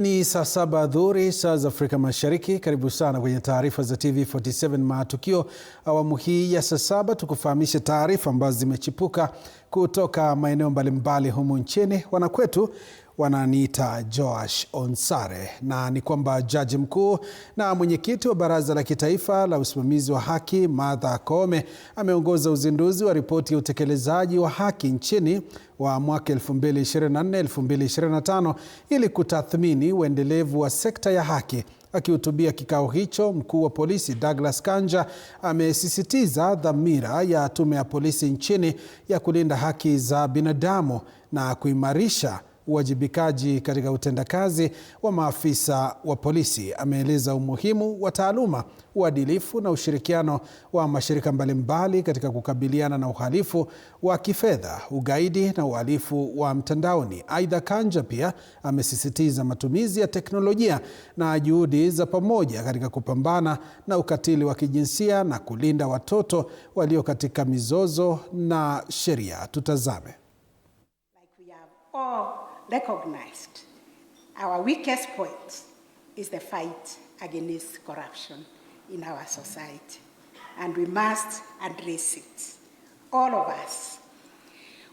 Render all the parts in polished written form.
Ni saa 7 adhuhuri saa za Afrika Mashariki. Karibu sana kwenye taarifa za TV47 Matukio awamu hii ya saa 7, tukufahamishe taarifa ambazo zimechipuka kutoka maeneo mbalimbali humu nchini. Wanakwetu wananiita Joash Onsare, na ni kwamba Jaji Mkuu na mwenyekiti wa Baraza la Kitaifa la Usimamizi wa Haki Martha Koome ameongoza uzinduzi wa ripoti ya utekelezaji wa haki nchini wa mwaka 2024-2025 ili kutathmini uendelevu wa sekta ya haki. Akihutubia kikao hicho, mkuu wa polisi Douglas Kanja amesisitiza dhamira ya tume ya polisi nchini ya kulinda haki za binadamu na kuimarisha uwajibikaji katika utendakazi wa maafisa wa polisi. Ameeleza umuhimu wa taaluma, uadilifu na ushirikiano wa mashirika mbalimbali katika kukabiliana na uhalifu wa kifedha, ugaidi na uhalifu wa mtandaoni. Aidha, Kanja pia amesisitiza matumizi ya teknolojia na juhudi za pamoja katika kupambana na ukatili wa kijinsia na kulinda watoto walio katika mizozo na sheria. Tutazame. Recognized our weakest point is the fight against corruption in our society, and we must address it, all of us.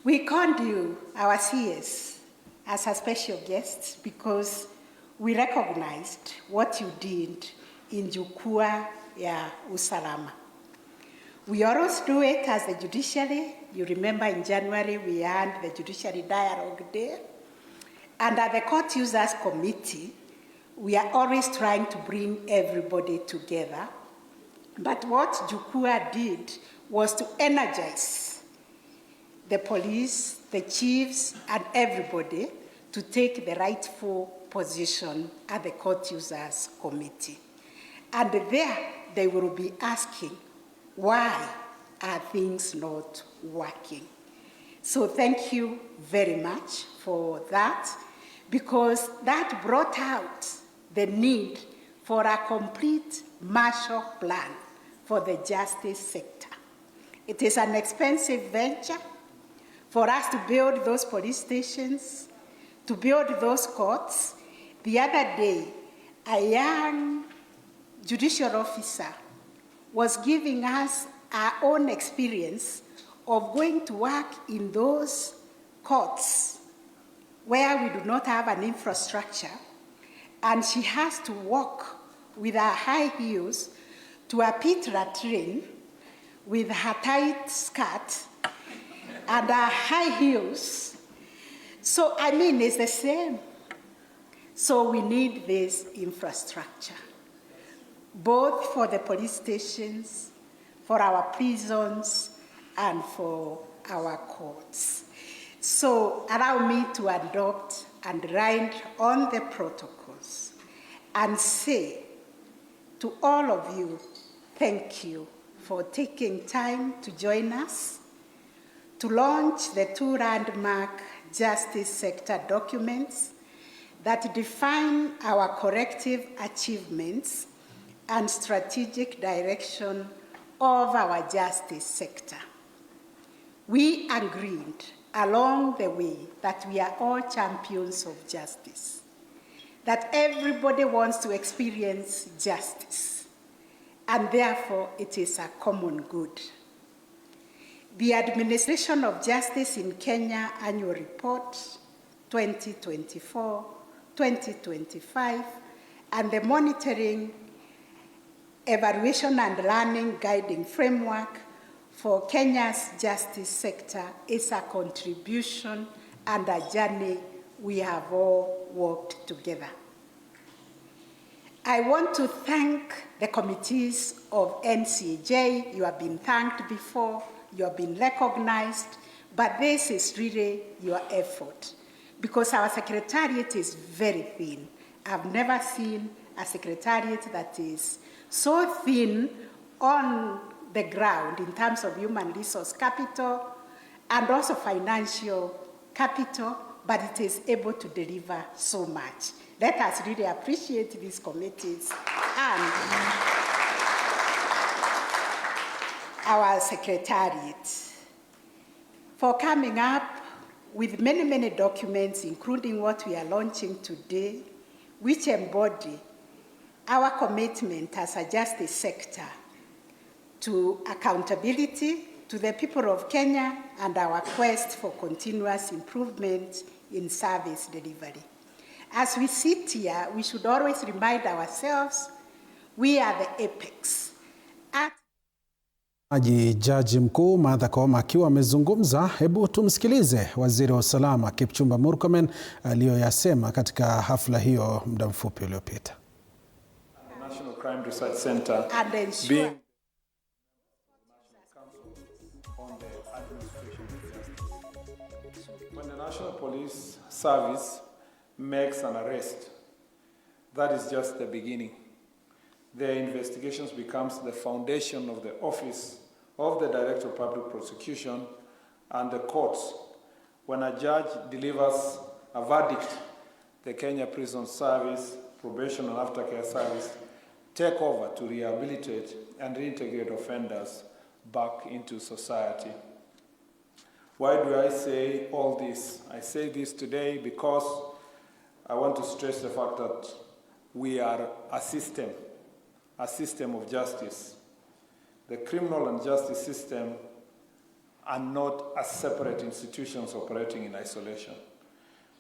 We called you, our CS, as a special guest because we recognized what you did in Jukwaa ya Usalama. We always do it as the judiciary. You remember in January we had the Judiciary Dialogue Day. And at the Court Users Committee, we are always trying to bring everybody together. But what Jukwaa did was to energize the police, the chiefs, and everybody to take the rightful position at the Court Users Committee. And there they will be asking, why are things not working? So thank you very much for that, because that brought out the need for a complete Marshall Plan for the justice sector. It is an expensive venture for us to build those police stations, to build those courts. The other day, a young judicial officer was giving us our own experience of going to work in those courts where we do not have an infrastructure, and she has to walk with her high heels to a pit latrine with her tight skirt and her high heels. So, I mean, it's the same. So we need this infrastructure, both for the police stations, for our prisons, and for our courts. So allow me to adopt and write on the protocols and say to all of you, thank you for taking time to join us to launch the 2 landmark justice sector documents that define our collective achievements and strategic direction of our justice sector. We agreed along the way that we are all champions of justice, that everybody wants to experience justice, and therefore it is a common good. The Administration of Justice in Kenya Annual Report 2024-2025 and the Monitoring, Evaluation and Learning Guiding Framework for Kenya's justice sector is a contribution and a journey we have all worked together. I want to thank the committees of NCJ. You have been thanked before, you have been recognized, but this is really your effort, because our secretariat is very thin. I've never seen a secretariat that is so thin on the ground in terms of human resource capital and also financial capital, but it is able to deliver so much. Let us really appreciate these committees and our secretariat for coming up with many, many documents, including what we are launching today, which embody our commitment as a justice sector to accountability to the people of Kenya and our quest for continuous improvement in service delivery. As we sit here, we should always remind ourselves we are the apex. Jaji Mkuu Martha Koome akiwa amezungumza, hebu tumsikilize Waziri wa Usalama Kipchumba Murkomen aliyoyasema katika hafla hiyo muda mfupi uliopita. National Crime Research Center and ensure on the administration of justice. When the National Police Service makes an arrest, that is just the beginning. Their investigations becomes the foundation of the Office of the Director of Public Prosecution and the courts. When a judge delivers a verdict, the Kenya Prison Service, Probation and Aftercare Service take over to rehabilitate and reintegrate offenders back into society. Why do I say all this? I say this today because I want to stress the fact that we are a system of justice. The criminal and justice system are not as separate institutions operating in isolation.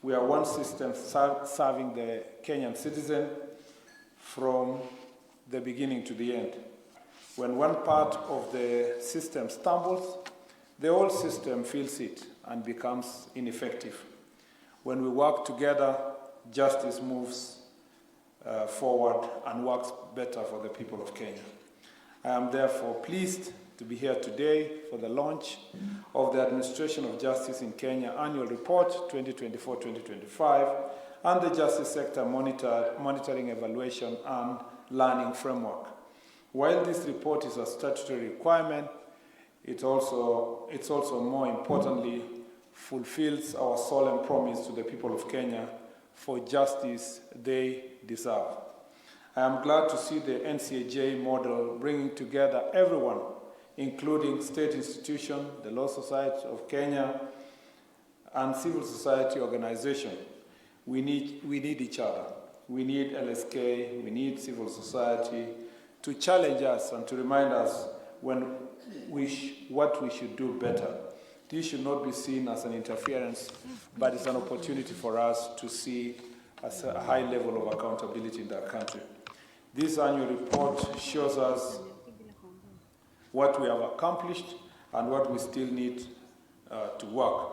We are one system serving the Kenyan citizen from the beginning to the end. When one part of the system stumbles, the whole system feels it and becomes ineffective. When we work together, justice moves forward and works better for the people of Kenya. I am therefore pleased to be here today for the launch of the Administration of Justice in Kenya Annual Report 2024-2025 and the Justice Sector Monitoring, Evaluation and Learning Framework. While this report is a statutory requirement, it also more importantly fulfills our solemn promise to the people of Kenya for justice they deserve. I am glad to see the NCAJ model bringing together everyone, including state institutions, the Law Society of Kenya, and civil society organizations. We need each other. We need LSK, we need civil society to challenge us and to remind us what we should do better. This should not be seen as an interference, but it's an opportunity for us to see as a high level of accountability in our country. This annual report shows us what we have accomplished and what we still need to work.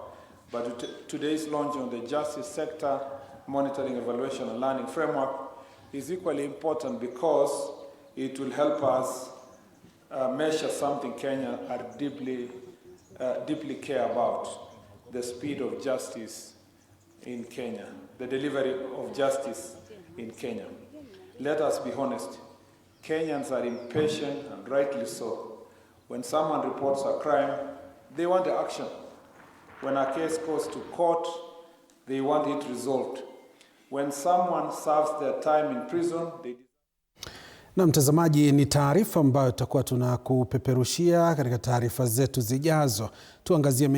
But today's launch on the Justice Sector Monitoring, Evaluation and Learning Framework is equally important because it will help us measure something Kenya are deeply care about, the speed of justice in Kenya, the delivery of justice in Kenya. Let us be honest, Kenyans are impatient and rightly so. When someone reports a crime, they want the action. When a case goes to court, they want it resolved. When someone serves their time in prison, they... Na mtazamaji, ni taarifa ambayo tutakuwa tunakupeperushia katika taarifa zetu zijazo. Tuangazie